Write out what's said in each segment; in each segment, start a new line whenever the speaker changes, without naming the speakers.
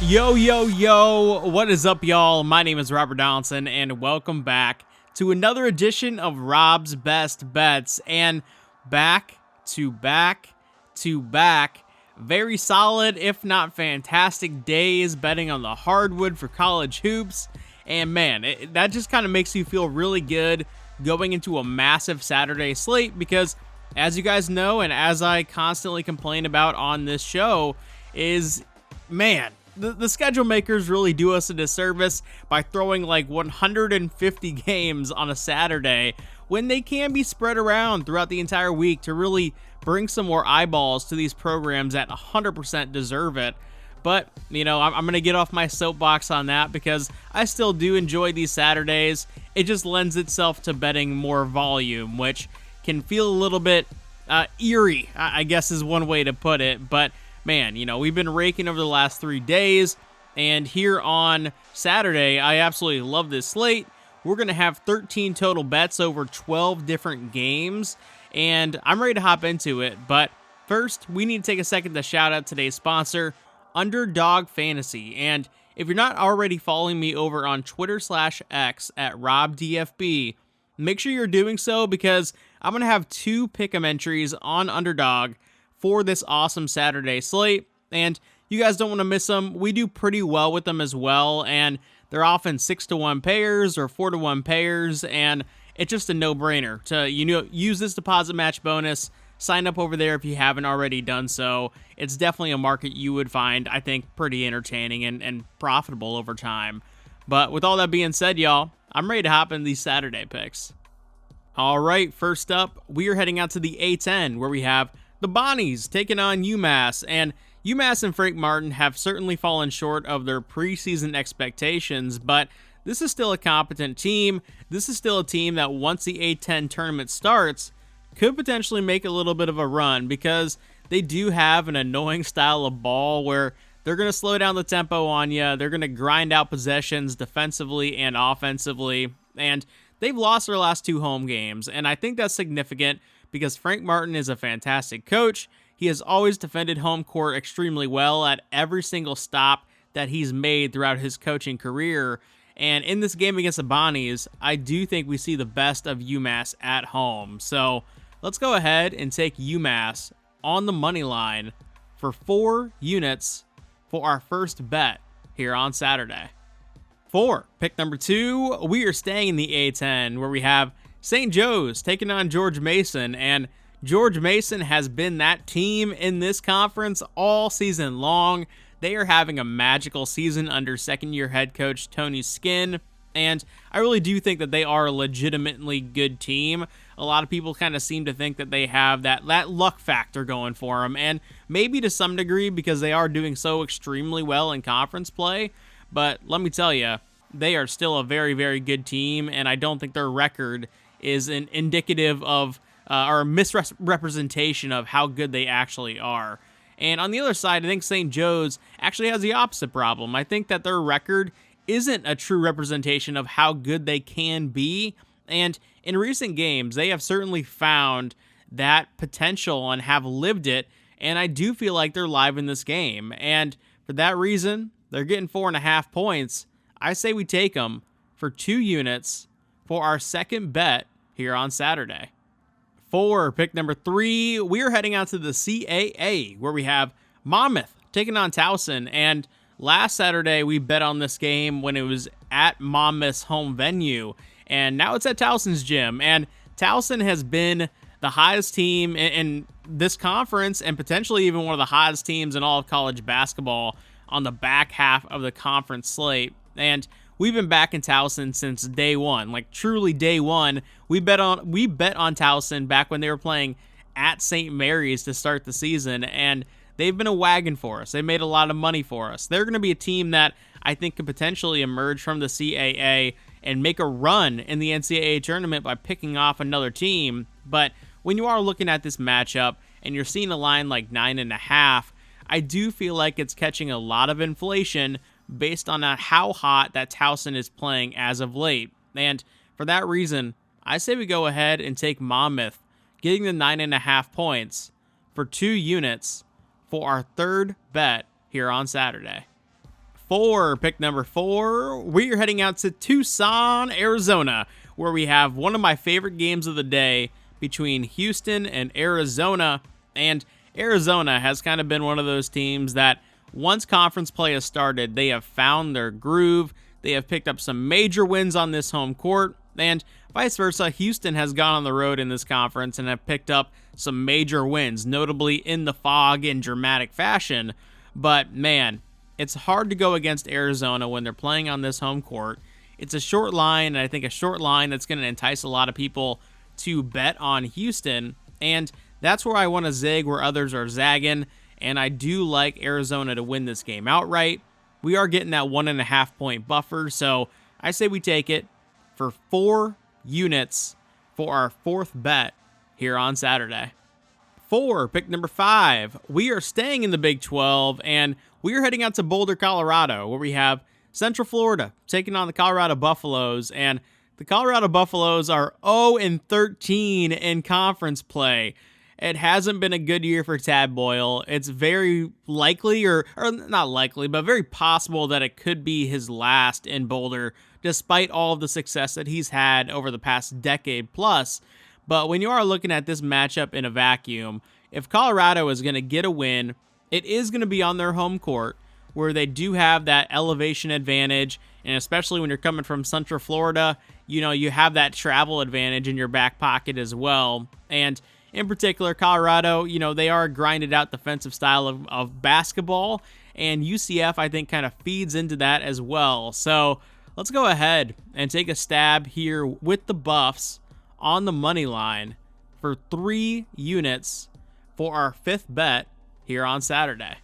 Yo, what is up, y'all? My name is Robert Donaldson, and welcome back to another edition of Rob's Best Bets. And back to back, very solid, if not fantastic days betting on the hardwood for college hoops. And man, that just kind of makes you feel really good going into a massive Saturday slate because, as you guys know, and as I constantly complain about on this show, is, man, the schedule makers really do us a disservice by throwing like 150 games on a Saturday when they can be spread around throughout the entire week to really bring some more eyeballs to these programs that 100% deserve it. But, you know, I'm going to get off my soapbox on that because I still do enjoy these Saturdays. It just lends itself to betting more volume, which can feel a little bit eerie, I guess is one way to put it. But man, you know, we've been raking over the last 3 days, and here on Saturday, I absolutely love this slate. We're going to have 13 total bets over 12 different games, and I'm ready to hop into it. But first, we need to take a second to shout out today's sponsor, Underdog Fantasy. And if you're not already following me over on Twitter/X at RobDFB, make sure you're doing so because I'm going to have 2 pick'em entries on Underdog for this awesome Saturday slate, and you guys don't want to miss them. We do pretty well with them as well, and they're often 6-to-1 pairs or 4-to-1 pairs, and it's just a no-brainer to use this deposit match bonus. Sign up over there if you haven't already done so. It's definitely a market you would find, I think, pretty entertaining and profitable over time. But with all that being said, y'all, I'm ready to hop in these Saturday picks. All right, first up, we are heading out to the A10, where we have the Bonnies taking on UMass, and UMass and Frank Martin have certainly fallen short of their preseason expectations, but this is still a competent team. This is still a team that once the A10 tournament starts, could potentially make a little bit of a run because they do have an annoying style of ball where they're going to slow down the tempo on you. They're going to grind out possessions defensively and offensively, and they've lost their last 2 home games, and I think that's significant because Frank Martin is a fantastic coach. He has always defended home court extremely well at every single stop that he's made throughout his coaching career. And in this game against the Bonnies, I do think we see the best of UMass at home. So let's go ahead and take UMass on the money line for 4 units for our first bet here on Saturday. For pick number 2, we are staying in the A10 where we have St. Joe's taking on George Mason, and George Mason has been that team in this conference all season long. They are having a magical season under second-year head coach Tony Skinn, and I really do think that they are a legitimately good team. A lot of people kind of seem to think that they have that luck factor going for them, and maybe to some degree because they are doing so extremely well in conference play, but let me tell you, they are still a very, very good team, and I don't think their record is an indicative of or a misrepresentation of how good they actually are. And on the other side, I think St. Joe's actually has the opposite problem. I think that their record isn't a true representation of how good they can be. And in recent games, they have certainly found that potential and have lived it. And I do feel like they're live in this game. And for that reason, they're getting 4.5 points. I say we take them for 2 units for our second bet here on Saturday. For pick number 3, we are heading out to the CAA, where we have Monmouth taking on Towson. And last Saturday, we bet on this game when it was at Monmouth's home venue, and now it's at Towson's gym. And Towson has been the hottest team in this conference, and potentially even one of the hottest teams in all of college basketball on the back half of the conference slate. And we've been back in Towson since day one, like truly day one. We bet on Towson back when they were playing at St. Mary's to start the season, and they've been a wagon for us. They made a lot of money for us. They're going to be a team that I think could potentially emerge from the CAA and make a run in the NCAA tournament by picking off another team. But when you are looking at this matchup and you're seeing a line like 9.5, I do feel like it's catching a lot of inflation based on how hot that Towson is playing as of late. And for that reason, I say we go ahead and take Monmouth, getting the 9.5 points for 2 units for our third bet here on Saturday. For pick number 4, we are heading out to Tucson, Arizona, where we have one of my favorite games of the day between Houston and Arizona. And Arizona has kind of been one of those teams that once conference play has started, they have found their groove. They have picked up some major wins on this home court, and vice versa, Houston has gone on the road in this conference and have picked up some major wins, notably in the fog in dramatic fashion. But man, it's hard to go against Arizona when they're playing on this home court. It's a short line, and I think a short line that's going to entice a lot of people to bet on Houston, and that's where I want to zig where others are zagging, and I do like Arizona to win this game outright. We are getting that 1.5 point buffer, so I say we take it for 4 units for our 4th bet here on Saturday. For pick number 5, we are staying in the Big 12, and we are heading out to Boulder, Colorado, where we have Central Florida taking on the Colorado Buffaloes, and the Colorado Buffaloes are 0-13 in conference play. It hasn't been a good year for Tad Boyle. It's very likely, or not likely, but very possible that it could be his last in Boulder, despite all of the success that he's had over the past decade plus. But when you are looking at this matchup in a vacuum, if Colorado is going to get a win, it is going to be on their home court, where they do have that elevation advantage, and especially when you're coming from Central Florida, you have that travel advantage in your back pocket as well. And in particular, Colorado, they are a grinded out defensive style of basketball, and UCF, I think, kind of feeds into that as well. So let's go ahead and take a stab here with the Buffs on the money line for 3 units for our 5th bet here on Saturday.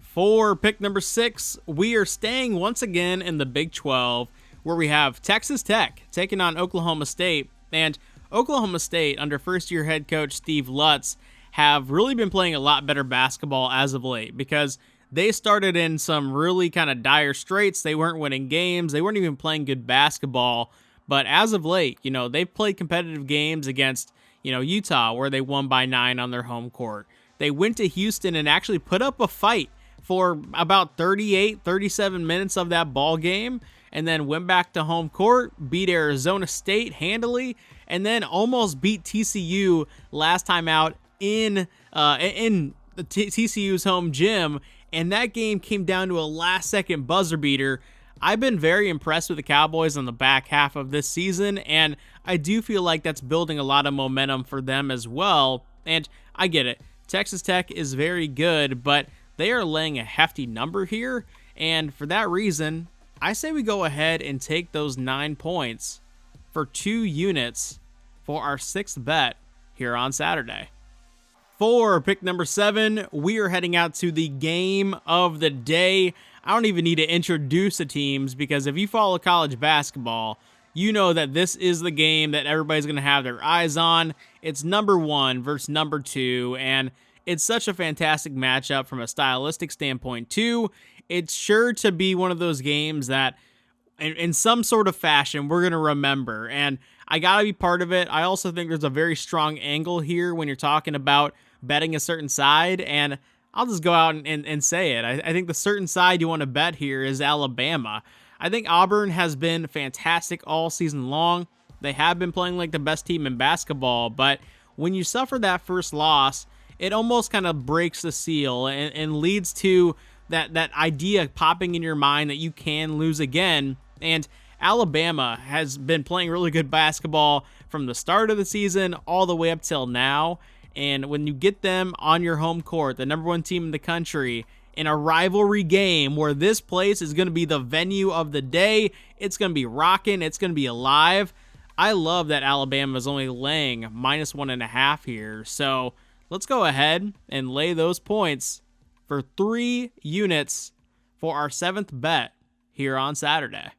For pick number 6, we are staying once again in the Big 12, where we have Texas Tech taking on Oklahoma State. And Oklahoma State, under first-year head coach Steve Lutz, have really been playing a lot better basketball as of late, because they started in some really kind of dire straits. They weren't winning games. They weren't even playing good basketball. But as of late, they've played competitive games against, Utah, where they won by 9 on their home court. They went to Houston and actually put up a fight for about 37 minutes of that ball game, and then went back to home court, beat Arizona State handily, and then almost beat TCU last time out in TCU's home gym, and that game came down to a last-second buzzer beater. I've been very impressed with the Cowboys on the back half of this season, and I do feel like that's building a lot of momentum for them as well. And I get it, Texas Tech is very good, but they are laying a hefty number here, and for that reason, I say we go ahead and take those 9 points for 2 units for our 6th bet here on Saturday. For pick number 7, we are heading out to the game of the day. I don't even need to introduce the teams, because if you follow college basketball, you know that this is the game that everybody's going to have their eyes on. It's number 1 versus number 2, and it's such a fantastic matchup from a stylistic standpoint too. It's sure to be one of those games that in some sort of fashion we're going to remember, and I got to be part of it. I also think there's a very strong angle here when you're talking about betting a certain side, and I'll just go out and say it. I think the certain side you want to bet here is Alabama. I think Auburn has been fantastic all season long. They have been playing like the best team in basketball, but when you suffer that first loss, it almost kind of breaks the seal and leads to that idea popping in your mind that you can lose again. And Alabama has been playing really good basketball from the start of the season all the way up till now. And when you get them on your home court, the number 1 team in the country, in a rivalry game where this place is going to be the venue of the day, it's going to be rocking, it's going to be alive. I love that Alabama is only laying -1.5 here. So let's go ahead and lay those points for 3 units for our 7th bet here on Saturday.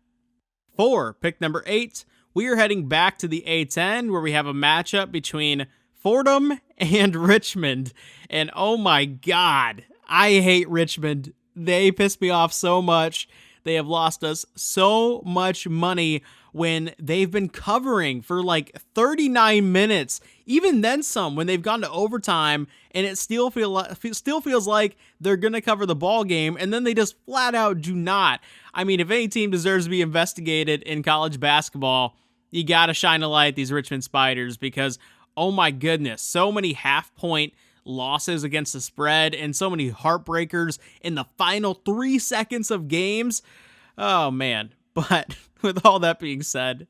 For pick number 8, we are heading back to the A10, where we have a matchup between Fordham and Richmond. And oh my God, I hate Richmond. They piss me off so much. They have lost us so much money when they've been covering for like 39 minutes, even then some, when they've gone to overtime, and it still feels like they're going to cover the ball game, and then they just flat out do not. I mean, if any team deserves to be investigated in college basketball, you got to shine a light at these Richmond Spiders, because, oh my goodness, so many half-point losses against the spread and so many heartbreakers in the final 3 seconds of games. Oh, man. But with all that being said,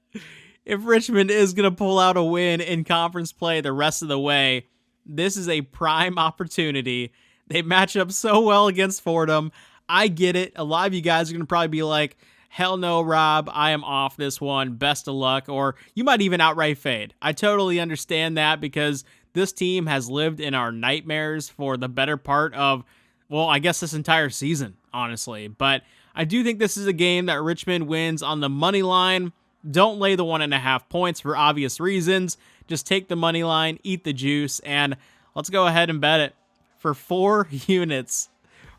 if Richmond is going to pull out a win in conference play the rest of the way, this is a prime opportunity. They match up so well against Fordham. I get it. A lot of you guys are going to probably be like, hell no, Rob, I am off this one. Best of luck. Or you might even outright fade. I totally understand that, because this team has lived in our nightmares for the better part of, well, I guess this entire season, honestly. But I do think this is a game that Richmond wins on the money line. Don't lay the 1.5 points for obvious reasons. Just take the money line, eat the juice, and let's go ahead and bet it for 4 units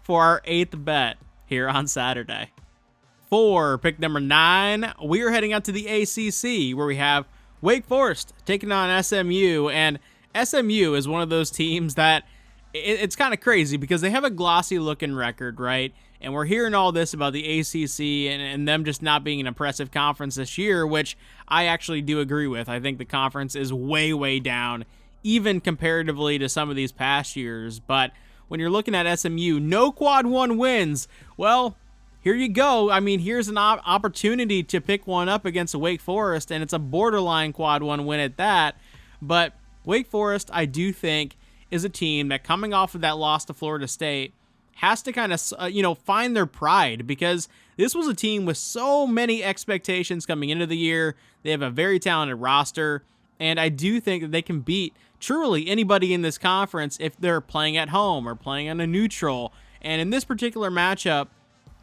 for our 8th bet here on Saturday. For pick number 9, we are heading out to the ACC, where we have Wake Forest taking on SMU, and SMU is one of those teams that it's kind of crazy because they have a glossy looking record, right? And we're hearing all this about the ACC and them just not being an impressive conference this year, which I actually do agree with. I think the conference is way, way down, even comparatively to some of these past years. But when you're looking at SMU, no quad 1 wins. Well, here you go. I mean, here's an opportunity to pick one up against Wake Forest, and it's a borderline quad 1 win at that. But Wake Forest, I do think, is a team that, coming off of that loss to Florida State, has to kind of, find their pride, because this was a team with so many expectations coming into the year. They have a very talented roster, and I do think that they can beat truly anybody in this conference if they're playing at home or playing on a neutral. And in this particular matchup,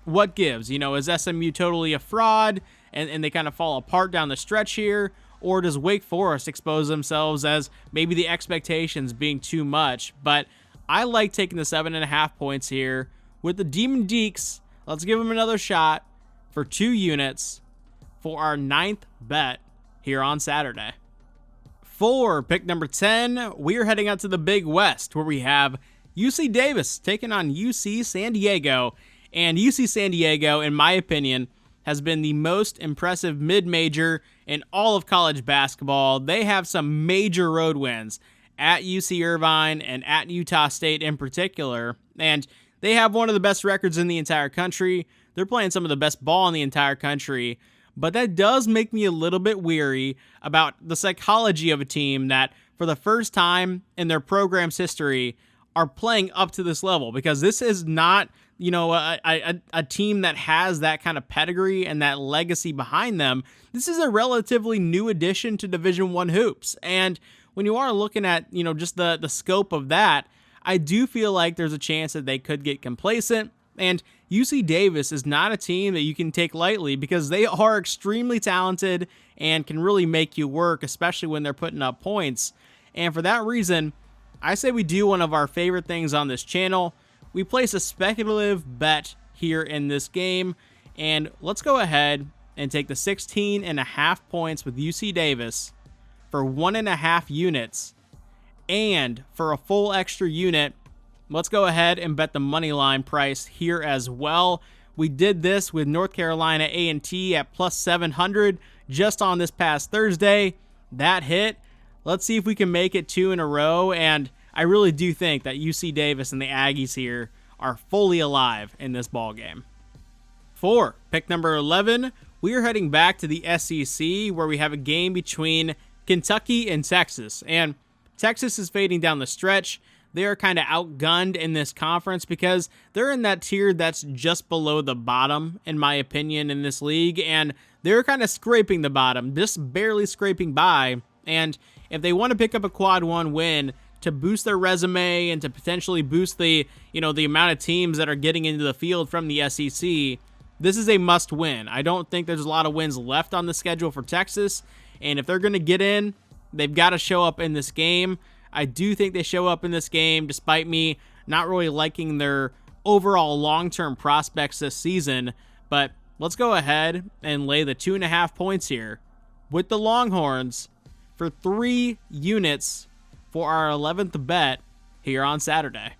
what gives? Is SMU totally a fraud and they kind of fall apart down the stretch here? Or does Wake Forest expose themselves as maybe the expectations being too much? But I like taking the 7.5 points here with the Demon Deeks. Let's give them another shot for 2 units for our 9th bet here on Saturday. For pick number 10, we are heading out to the Big West, where we have UC Davis taking on UC San Diego. And UC San Diego, in my opinion, has been the most impressive mid-major in all of college basketball. They have some major road wins at UC Irvine and at Utah State in particular, and they have one of the best records in the entire country. They're playing some of the best ball in the entire country, but that does make me a little bit weary about the psychology of a team that, for the first time in their program's history, are playing up to this level, because this is not, a team that has that kind of pedigree and that legacy behind them. This is a relatively new addition to Division I hoops, and when you are looking at, just the scope of that, I do feel like there's a chance that they could get complacent. And UC Davis is not a team that you can take lightly, because they are extremely talented and can really make you work, especially when they're putting up points. And for that reason, I say we do one of our favorite things on this channel. We place a speculative bet here in this game, and let's go ahead and take the 16.5 points with UC Davis for 1.5 units, and for a full extra unit, let's go ahead and bet the money line price here as well. We did this with North Carolina A&T at plus 700 just on this past Thursday. That hit. Let's see if we can make it 2 in a row, and I really do think that UC Davis and the Aggies here are fully alive in this ball game. For pick number 11, we are heading back to the SEC, where we have a game between Kentucky and Texas, and Texas is fading down the stretch. They are kind of outgunned in this conference because they're in that tier that's just below the bottom, in my opinion, in this league, and they're kind of scraping the bottom, just barely scraping by. And if they want to pick up a quad 1 win to boost their resume and to potentially boost the amount of teams that are getting into the field from the SEC, this is a must win. I don't think there's a lot of wins left on the schedule for Texas, and if they're going to get in, they've got to show up in this game. I do think they show up in this game, despite me not really liking their overall long-term prospects this season. But let's go ahead and lay the 2.5 points here with the Longhorns for 3 units for our 11th bet here on Saturday.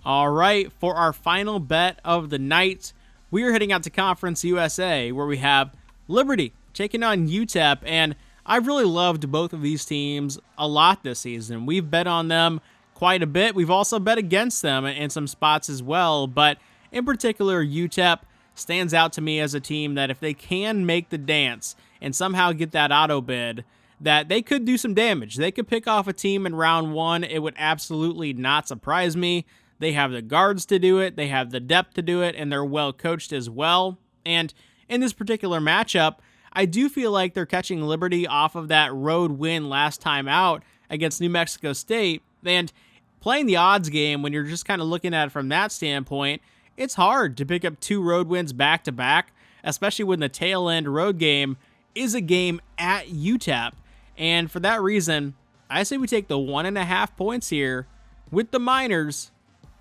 All right, for our final bet of the night, we are heading out to Conference USA, where we have Liberty taking on UTEP, and I've really loved both of these teams a lot this season. We've bet on them quite a bit. We've also bet against them in some spots as well, but in particular, UTEP stands out to me as a team that if they can make the dance and somehow get that auto bid, that they could do some damage. They could pick off a team in round 1. It would absolutely not surprise me. They have the guards to do it, they have the depth to do it, and they're well coached as well. And in this particular matchup, I do feel like they're catching Liberty off of that road win last time out against New Mexico State. And playing the odds game, when you're just kind of looking at it from that standpoint, it's hard to pick up 2 road wins back to back, especially when the tail end road game is a game at UTEP. And for that reason, I say we take the 1.5 points here with the Miners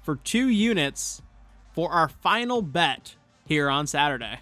for 2 units for our final bet here on Saturday.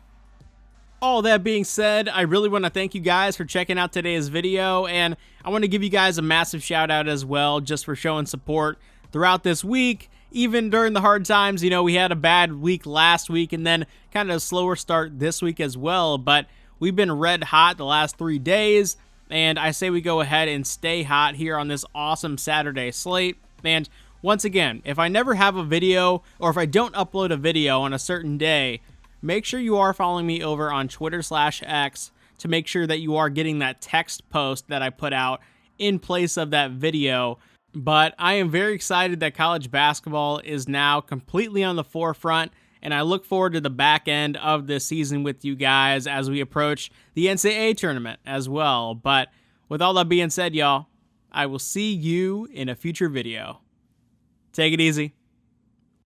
All that being said, I really want to thank you guys for checking out today's video, and I want to give you guys a massive shout out as well just for showing support throughout this week. Even during the hard times, we had a bad week last week and then kind of a slower start this week as well, but we've been red hot the last 3 days, and I say we go ahead and stay hot here on this awesome Saturday slate. And once again, if I never have a video or if I don't upload a video on a certain day, make sure you are following me over on Twitter/X to make sure that you are getting that text post that I put out in place of that video. But I am very excited that college basketball is now completely on the forefront, and I look forward to the back end of this season with you guys as we approach the NCAA tournament as well. But with all that being said, y'all, I will see you in a future video. Take it easy.